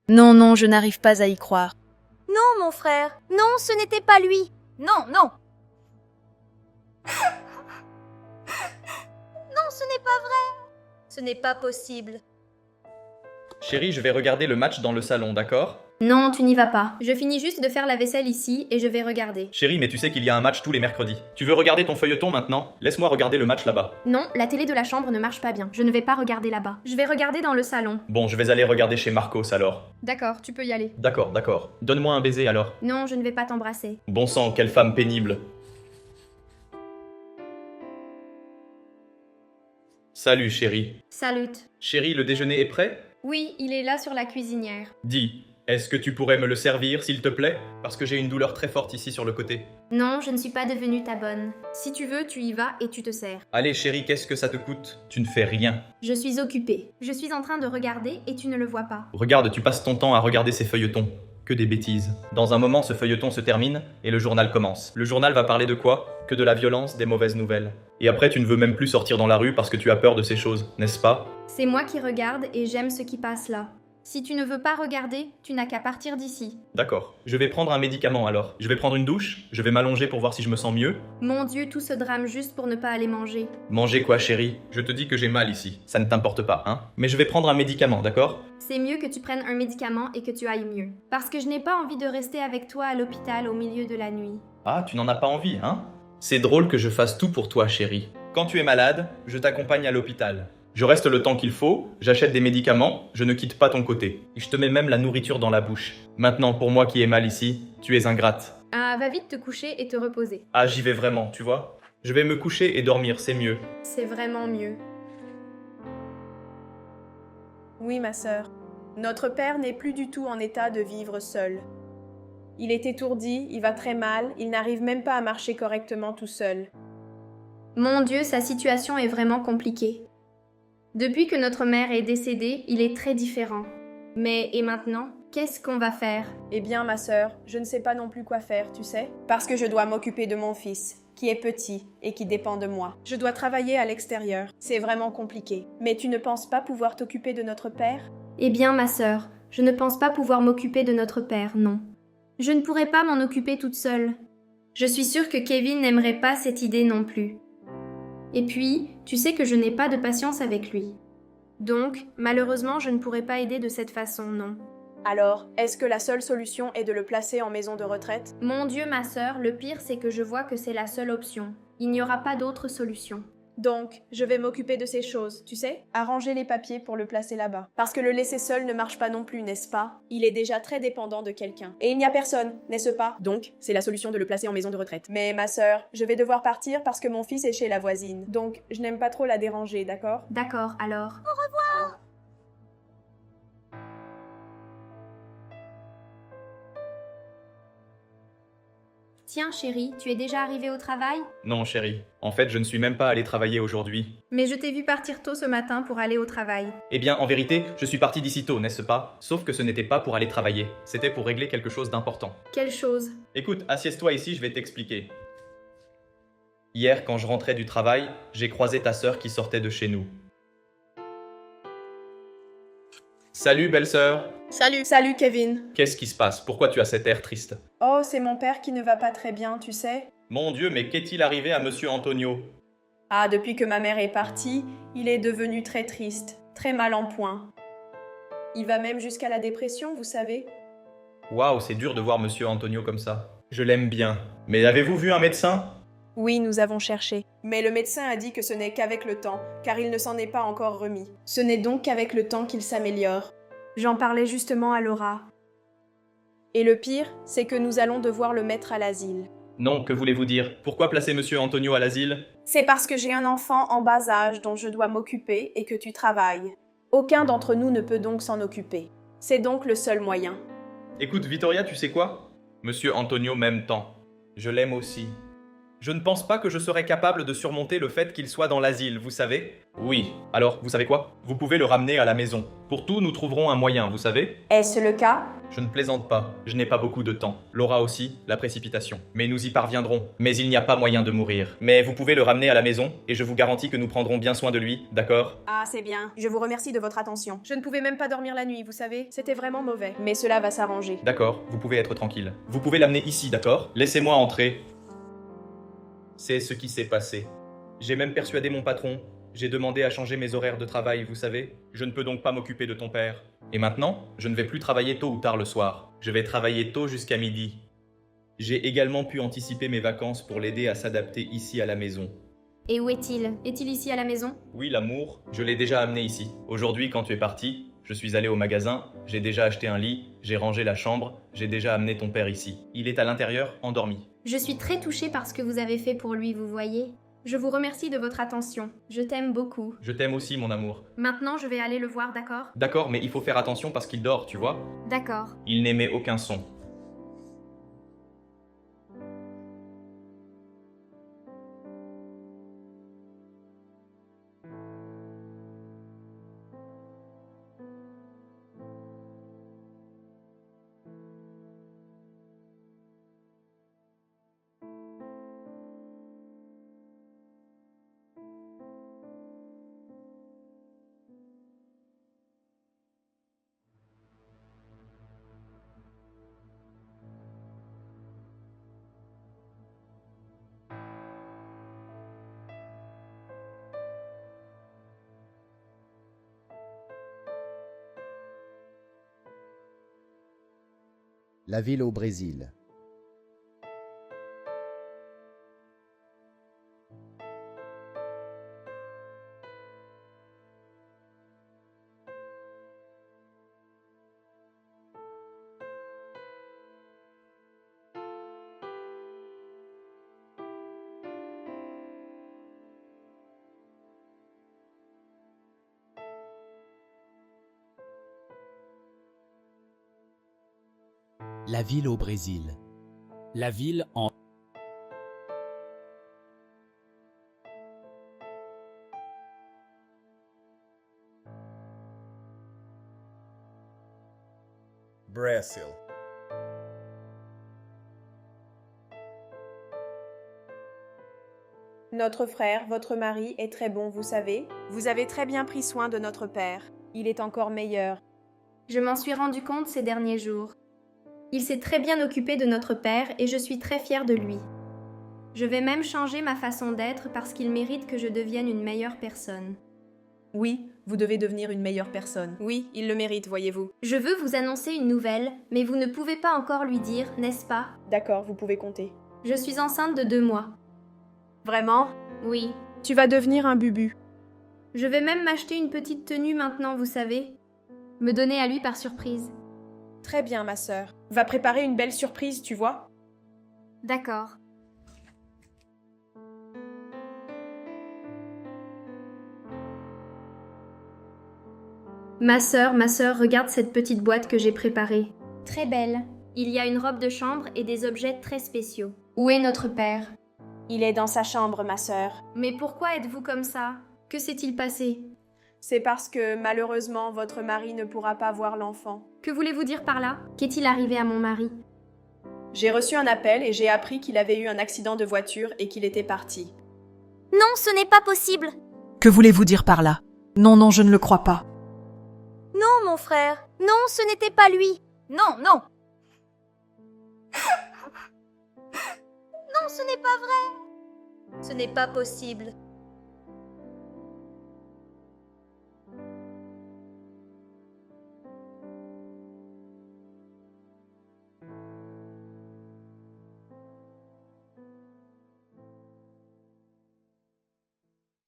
Non, non, je n'arrive pas à y croire. Non, mon frère. Non, ce n'était pas lui. Non, non. Non, ce n'est pas vrai. Ce n'est pas possible. Chérie, je vais regarder le match dans le salon, d'accord? Non, tu n'y vas pas. Je finis juste de faire la vaisselle ici et je vais regarder. Chérie, mais tu sais qu'il y a un match tous les mercredis. Tu veux regarder ton feuilleton maintenant? Laisse-moi regarder le match là-bas. Non, la télé de la chambre ne marche pas bien. Je ne vais pas regarder là-bas. Je vais regarder dans le salon. Bon, je vais aller regarder chez Marcos alors. D'accord, tu peux y aller. D'accord, d'accord. Donne-moi un baiser alors. Non, je ne vais pas t'embrasser. Bon sang, quelle femme pénible. Salut chérie. Salut. Chérie, le déjeuner est prêt? Oui, il est là sur la cuisinière. Dis, est-ce que tu pourrais me le servir s'il te plaît? Parce que j'ai une douleur très forte ici sur le côté. Non, je ne suis pas devenue ta bonne. Si tu veux, tu y vas et tu te sers. Allez chérie, qu'est-ce que ça te coûte? Tu ne fais rien. Je suis occupée. Je suis en train de regarder et tu ne le vois pas. Regarde, tu passes ton temps à regarder ces feuilletons. Que des bêtises. Dans un moment, ce feuilleton se termine et le journal commence. Le journal va parler de quoi? Que de la violence, des mauvaises nouvelles. Et après, tu ne veux même plus sortir dans la rue parce que tu as peur de ces choses, n'est-ce pas? C'est moi qui regarde et j'aime ce qui passe là. Si tu ne veux pas regarder, tu n'as qu'à partir d'ici. D'accord. Je vais prendre un médicament alors. Je vais prendre une douche, je vais m'allonger pour voir si je me sens mieux. Mon Dieu, tout ce drame juste pour ne pas aller manger. Manger quoi, chérie? Je te dis que j'ai mal ici. Ça ne t'importe pas, hein? Mais je vais prendre un médicament, d'accord? C'est mieux que tu prennes un médicament et que tu ailles mieux. Parce que je n'ai pas envie de rester avec toi à l'hôpital au milieu de la nuit. Ah, tu n'en as pas envie, hein? C'est drôle que je fasse tout pour toi, chérie. Quand tu es malade, je t'accompagne à l'hôpital. Je reste le temps qu'il faut, j'achète des médicaments, je ne quitte pas ton côté. Et je te mets même la nourriture dans la bouche. Maintenant, pour moi qui ai mal ici, tu es ingrate. Ah, va vite te coucher et te reposer. Ah, j'y vais vraiment, tu vois? Je vais me coucher et dormir, c'est mieux. C'est vraiment mieux. Oui, ma sœur. Notre père n'est plus du tout en état de vivre seul. Il est étourdi, il va très mal, il n'arrive même pas à marcher correctement tout seul. Mon Dieu, sa situation est vraiment compliquée. Depuis que notre mère est décédée, il est très différent. Mais et maintenant, qu'est-ce qu'on va faire? Eh bien, ma sœur, je ne sais pas non plus quoi faire, tu sais, parce que je dois m'occuper de mon fils, qui est petit et qui dépend de moi. Je dois travailler à l'extérieur. C'est vraiment compliqué. Mais tu ne penses pas pouvoir t'occuper de notre père? Eh bien, ma sœur, je ne pense pas pouvoir m'occuper de notre père, non. Je ne pourrais pas m'en occuper toute seule. Je suis sûre que Kevin n'aimerait pas cette idée non plus. Et puis, tu sais que je n'ai pas de patience avec lui. Donc, malheureusement, je ne pourrais pas aider de cette façon, non. Alors, est-ce que la seule solution est de le placer en maison de retraite? Mon Dieu, ma sœur, le pire c'est que je vois que c'est la seule option. Il n'y aura pas d'autre solution. Donc, je vais m'occuper de ces choses, tu sais? Arranger les papiers pour le placer là-bas. Parce que le laisser seul ne marche pas non plus, n'est-ce pas? Il est déjà très dépendant de quelqu'un. Et il n'y a personne, n'est-ce pas? Donc, c'est la solution de le placer en maison de retraite. Mais ma sœur, je vais devoir partir parce que mon fils est chez la voisine. Donc, je n'aime pas trop la déranger, d'accord? D'accord, alors. Tiens, chérie, tu es déjà arrivée au travail? Non, chérie. En fait, je ne suis même pas allé travailler aujourd'hui. Mais je t'ai vu partir tôt ce matin pour aller au travail. Eh bien, en vérité, je suis parti d'ici tôt, n'est-ce pas? Sauf que ce n'était pas pour aller travailler. C'était pour régler quelque chose d'important. Quelle chose? Écoute, assieds-toi ici, je vais t'expliquer. Hier, quand je rentrais du travail, j'ai croisé ta sœur qui sortait de chez nous. Salut, belle-sœur. Salut. Salut, Kevin. Qu'est-ce qui se passe? Pourquoi tu as cet air triste? Oh, c'est mon père qui ne va pas très bien, tu sais? Mon Dieu, mais qu'est-il arrivé à monsieur Antonio? Ah, depuis que ma mère est partie, il est devenu très triste, très mal en point. Il va même jusqu'à la dépression, vous savez? Waouh, c'est dur de voir monsieur Antonio comme ça. Je l'aime bien. Mais avez-vous vu un médecin? Oui, nous avons cherché. Mais le médecin a dit que ce n'est qu'avec le temps, car il ne s'en est pas encore remis. Ce n'est donc qu'avec le temps qu'il s'améliore. J'en parlais justement à Laura. Et le pire, c'est que nous allons devoir le mettre à l'asile. Non, que voulez-vous dire? Pourquoi placer monsieur Antonio à l'asile? C'est parce que j'ai un enfant en bas âge dont je dois m'occuper et que tu travailles. Aucun d'entre nous ne peut donc s'en occuper. C'est donc le seul moyen. Écoute, Vittoria, tu sais quoi? Monsieur Antonio m'aime tant. Je l'aime aussi. Je ne pense pas que je serais capable de surmonter le fait qu'il soit dans l'asile, vous savez. Oui. Alors, vous savez quoi? Vous pouvez le ramener à la maison. Pour tout, nous trouverons un moyen, vous savez. Est-ce le cas? Je ne plaisante pas, je n'ai pas beaucoup de temps. Laura aussi, la précipitation. Mais nous y parviendrons. Mais il n'y a pas moyen de mourir. Mais vous pouvez le ramener à la maison, et je vous garantis que nous prendrons bien soin de lui, d'accord? Ah, c'est bien. Je vous remercie de votre attention. Je ne pouvais même pas dormir la nuit, vous savez. C'était vraiment mauvais. Mais cela va s'arranger. D'accord, vous pouvez être tranquille. Vous pouvez l'amener ici, d'accord? Laissez-moi entrer. C'est ce qui s'est passé. J'ai même persuadé mon patron. J'ai demandé à changer mes horaires de travail, vous savez. Je ne peux donc pas m'occuper de ton père. Et maintenant, je ne vais plus travailler tôt ou tard le soir. Je vais travailler tôt jusqu'à midi. J'ai également pu anticiper mes vacances pour l'aider à s'adapter ici à la maison. Et où est-il? Est-il ici à la maison? Oui, l'amour, je l'ai déjà amené ici. Aujourd'hui, quand tu es parti, je suis allé au magasin, j'ai déjà acheté un lit, j'ai rangé la chambre, j'ai déjà amené ton père ici. Il est à l'intérieur, endormi. Je suis très touchée par ce que vous avez fait pour lui, vous voyez. Je vous remercie de votre attention. Je t'aime beaucoup. Je t'aime aussi, mon amour. Maintenant, je vais aller le voir, d'accord? D'accord, mais il faut faire attention parce qu'il dort, tu vois. D'accord. Il n'émet aucun son. La ville au Brésil. La ville au Brésil. La ville en... Brésil. Notre frère, votre mari, est très bon, vous savez. Vous avez très bien pris soin de notre père. Il est encore meilleur. Je m'en suis rendu compte ces derniers jours. Il s'est très bien occupé de notre père et je suis très fière de lui. Je vais même changer ma façon d'être parce qu'il mérite que je devienne une meilleure personne. Oui, vous devez devenir une meilleure personne. Oui, il le mérite, voyez-vous. Je veux vous annoncer une nouvelle, mais vous ne pouvez pas encore lui dire, n'est-ce pas? D'accord, vous pouvez compter. Je suis enceinte de 2 mois. Vraiment? Oui. Tu vas devenir un bubu. Je vais même m'acheter une petite tenue maintenant, vous savez. Me donner à lui par surprise. Très bien, ma sœur. Va préparer une belle surprise, tu vois? D'accord. Ma sœur, regarde cette petite boîte que j'ai préparée. Très belle. Il y a une robe de chambre et des objets très spéciaux. Où est notre père? Il est dans sa chambre, ma sœur. Mais pourquoi êtes-vous comme ça? Que s'est-il passé? C'est parce que, malheureusement, votre mari ne pourra pas voir l'enfant. Que voulez-vous dire par là? Qu'est-il arrivé à mon mari? J'ai reçu un appel et j'ai appris qu'il avait eu un accident de voiture et qu'il était parti. Non, ce n'est pas possible. Que voulez-vous dire par là? Non, non, je ne le crois pas. Non, mon frère. Non, ce n'était pas lui. Non, non. Non, ce n'est pas vrai. Ce n'est pas possible.